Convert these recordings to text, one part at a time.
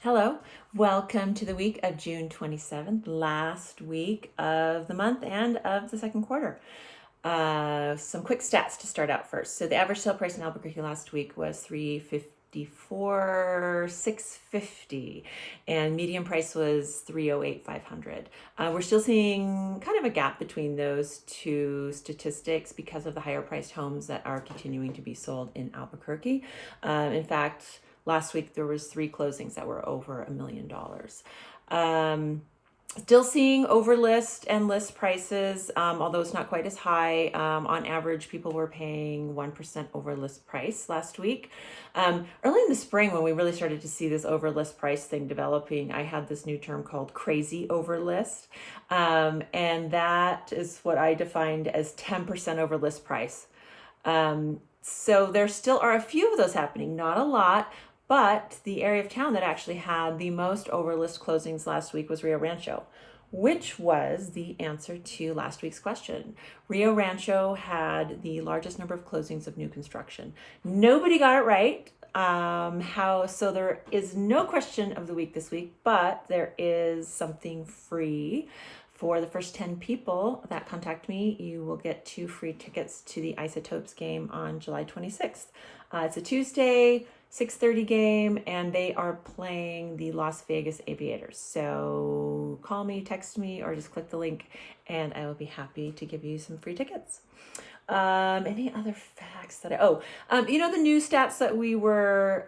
Hello, welcome to the week of June 27th, last week of the month and of the second quarter. Some quick stats to start out first. So the average sale price in Albuquerque last week was $354,650, and median price was $308,500. We're still seeing kind of a gap between those two statistics because of the higher priced homes that are continuing to be sold in Albuquerque. In fact, last week there was 3 closings that were over $1 million. Still seeing over list and list prices, although it's not quite as high. On average, people were paying 1% over list price last week. Early in the spring, when we really started to see this over list price thing developing, I had this new term called crazy over list. And that is what I defined as 10% over list price. So there still are a few of those happening, not a lot. But the area of town that actually had the most overlist closings last week was Rio Rancho, which was the answer to last week's question. Rio Rancho had the largest number of closings of new construction. Nobody got it right. So there is no question of the week this week, but there is something free. For the first 10 people that contact me, you will get 2 free tickets to the Isotopes game on July 26th. It's a Tuesday, 6:30 game, and they are playing the Las Vegas Aviators. So call me, text me, or just click the link, and I will be happy to give you some free tickets. Any other facts that the new stats that we were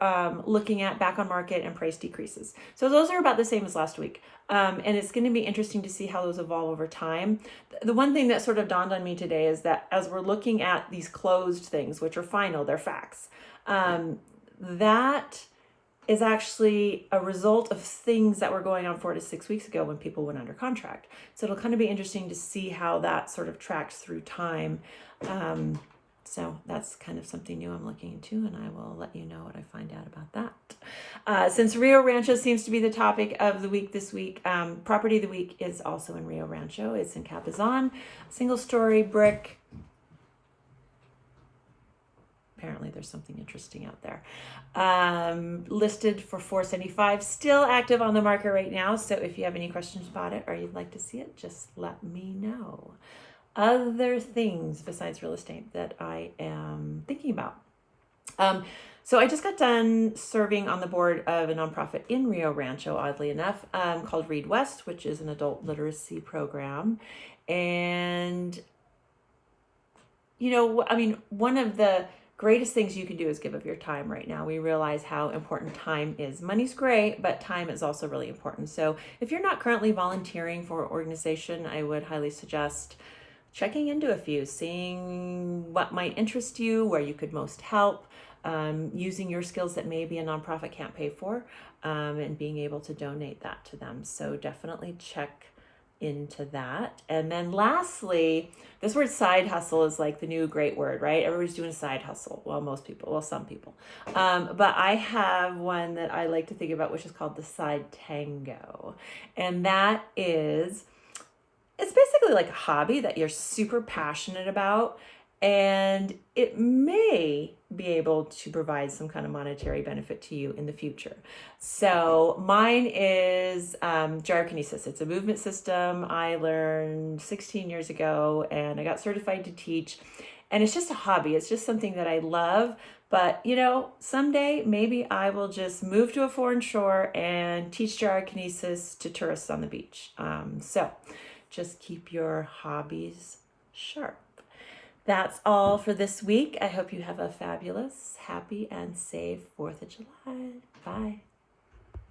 looking at, back on market and price decreases. So those are about the same as last week. And it's going to be interesting to see how those evolve over time. The one thing that sort of dawned on me today is that as we're looking at these closed things, which are final, they're facts, that is actually a result of things that were going on 4 to 6 weeks ago when people went under contract. So it'll kind of be interesting to see how that sort of tracks through time. So that's kind of something new I'm looking into, and I will let you know what I find out about that. Since Rio Rancho seems to be the topic of the week this week, property of the week is also in Rio Rancho. It's in Capizon, single-story brick. Apparently there's something interesting out there. Listed for $475, still active on the market right now. So if you have any questions about it or you'd like to see it, just let me know. Other things besides real estate that I am thinking about. So I just got done serving on the board of a nonprofit in Rio Rancho, oddly enough, called Read West, which is an adult literacy program. And, one of the greatest things you can do is give of your time right now. We realize how important time is. Money's great, but time is also really important. So if you're not currently volunteering for an organization, I would highly suggest checking into a few, seeing what might interest you, where you could most help, using your skills that maybe a nonprofit can't pay for, and being able to donate that to them. So definitely check into that. And then lastly, this word side hustle is like the new great word, right? Everybody's doing a side hustle. Well, some people. But I have one that I like to think about, which is called the side tango. And that is, it's basically like a hobby that you're super passionate about, and it may be able to provide some kind of monetary benefit to you in the future. So mine is gyrokinesis. It's a movement system I learned 16 years ago, and I got certified to teach. And it's just a hobby. It's just something that I love. But, someday maybe I will just move to a foreign shore and teach gyrokinesis to tourists on the beach. So just keep your hobbies sharp. That's all for this week. I hope you have a fabulous, happy, and safe 4th of July. Bye.